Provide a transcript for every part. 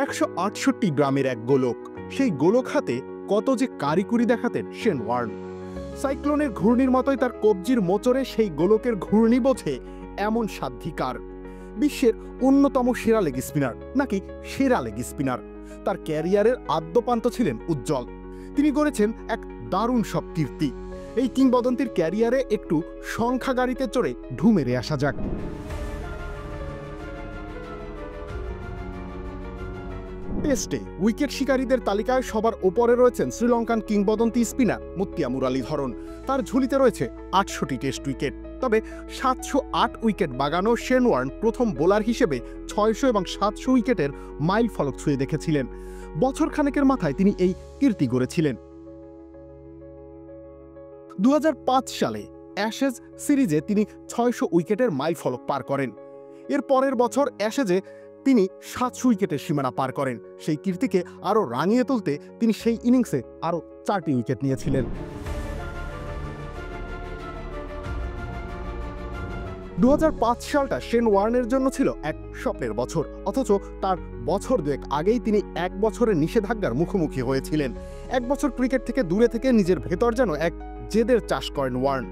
168 গ্রামের এক গোলক, সেই গোলক হাতে কত যে কারিকুরি দেখাতেন শেন ওয়ার্ন। সাইক্লোনের ঘূর্ণির মতোই তার কবজির মোচরে সেই গোলকের ঘূর্ণি বোঝে এমন সাধ্ধিকার। বিশ্বের অন্যতম সেরা লেগ স্পিনার নাকি সেরা লেগ স্পিনার, তার ক্যারিয়ারের আদ্যপান্ত ছিলেন উজ্জ্বল। তিনি গড়েছেন এক দারুণ সব কীর্তি। এই কিংবদন্তির ক্যারিয়ারে একটু সংখ্যা গাড়িতে চড়ে ঢু মেরে আসা যাক। টেস্টে উইকেট শিকারীদের তালিকায় সবার ওপরে রয়েছেন শ্রীলঙ্কান কিংবদন্তি স্পিনার মুত্তিয়া মুরালীধরন। তার ঝুলিতে রয়েছে 68টি টেস্ট উইকেট। তবে 708 উইকেট বাগানো শেন ওয়ার্ন প্রথম বোলার হিসেবে 600 এবং 700 উইকেটের মাইল ফলক ছুঁয়ে দেখেছিলেন। বছর খানেকের মাথায় তিনি এই কীর্তি গড়েছিলেন। 2005 সালে অ্যাশেজ সিরিজে তিনি 600 উইকেটের মাইল ফলক পার করেন। এর পরের বছর অ্যাশেজে তিনি 700 উইকেটের সীমানা পার করেন। সেই কীর্তিকে আরও রাঙিয়ে তুলতে তিনি সেই ইনিংসে আরও 4টি উইকেট নিয়েছিলেন। 2005 সালটা শেন ওয়ার্নের জন্য ছিল এক স্বপ্নের বছর, অথচ তার বছর দুয়েক আগেই তিনি এক বছরের নিষেধাজ্ঞার মুখোমুখি হয়েছিলেন। এক বছর ক্রিকেট থেকে দূরে থেকে নিজের ভেতর যেন এক জেদের চাষ করেন ওয়ার্ন।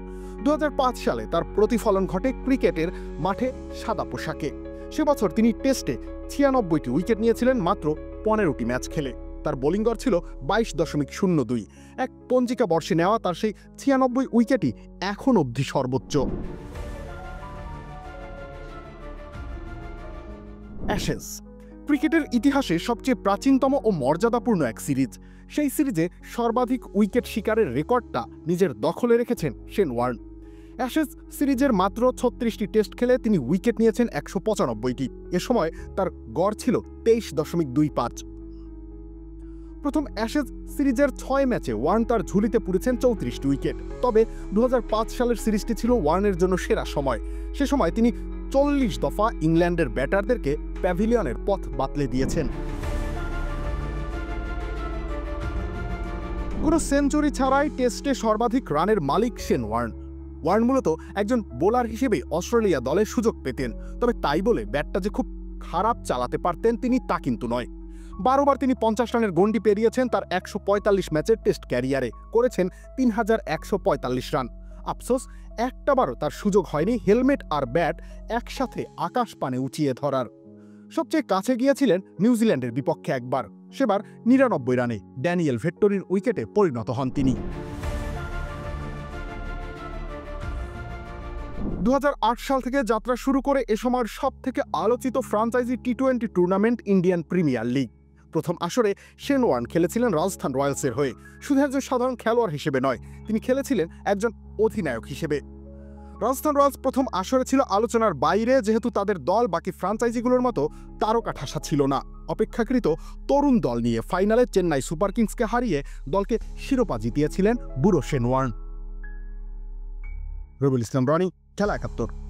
2005 সালে তার প্রতিফলন ঘটে ক্রিকেটের মাঠে সাদা পোশাকে। সে বছর তিনি টেস্টে 96টি উইকেট নিয়েছিলেন মাত্র 15টি ম্যাচ খেলে। তার বোলিং গড় ছিল 22.02। এক পঞ্জিকা বর্ষে নেওয়া তার সেই 96 উইকেটই এখন অবধি সর্বোচ্চ। অ্যাশেজ ক্রিকেটের ইতিহাসে সবচেয়ে প্রাচীনতম ও মর্যাদাপূর্ণ এক সিরিজ। সেই সিরিজে সর্বাধিক উইকেট শিকারের রেকর্ডটা নিজের দখলে রেখেছেন শেন ওয়ার্ন। অ্যাশেজ সিরিজের মাত্র 36টি টেস্ট খেলে তিনি উইকেট নিয়েছেন 195টি। এ সময় তার গড় ছিল 23.25। প্রথম অ্যাশেজ সিরিজের 6 ম্যাচে ওয়ার্ন তার ঝুলিতে পুরেছেন 34টি উইকেট। তবে 2005 সালের সিরিজটি ছিল ওয়ার্নের জন্য সেরা সময়। সে সময় তিনি 40 দফা ইংল্যান্ডের ব্যাটারদেরকে প্যাভিলিয়নের পথ বাতলে দিয়েছেন। কোনো সেঞ্চুরি ছাড়াই টেস্টে সর্বাধিক রানের মালিক শেন ওয়ার্ন। ওয়ার্ন মূলত একজন বোলার হিসেবে অস্ট্রেলিয়া দলে সুযোগ পেতেন, তবে তাই বলে ব্যাটটা যে খুব খারাপ চালাতে পারতেন তিনি তা কিন্তু নয়। 12 বার তিনি 50 রানের গণ্ডি পেরিয়েছেন তার 145 ম্যাচের টেস্ট ক্যারিয়ারে, করেছেন 3145 রান। আফসোস একটাবারও তার সুযোগ হয়নি হেলমেট আর ব্যাট একসাথে আকাশ পানে উঁচিয়ে ধরার। সবচেয়ে কাছে গিয়েছিলেন নিউজিল্যান্ডের বিপক্ষে একবার, সেবার 99 রানে ড্যানিয়েল ভেট্টোরির উইকেটে পরিণত হন তিনি। 2008 সাল থেকে যাত্রা শুরু করে এ সময়ের সবথেকে আলোচিত franchise T20 tournament Indian premier league. প্রথম আসরে শেন ওয়ার্ন খেলেছিলেন রাজস্থান রয়্যালসের হয়ে। শুধু একজন সাধারণ খেলোয়াড় হিসেবে নয়, তিনি খেলেছিলেন একজন অধিনায়ক হিসেবে। রাজস্থান রয়্যালস প্রথম আসরে ছিল আলোচনার বাইরে, যেহেতু তাদের দল বাকি ফ্রাঞ্চাইজিগুলোর মতো তারকা ঠাসা ছিল না। অপেক্ষাকৃত তরুণ দল নিয়ে ফাইনালে চেন্নাই সুপার কিংসকে হারিয়ে দলকে শিরোপা জিতিয়েছিলেন বুড়ো শেন ওয়ার্ন। রবিউল ইসলাম রনি, খেলা 71।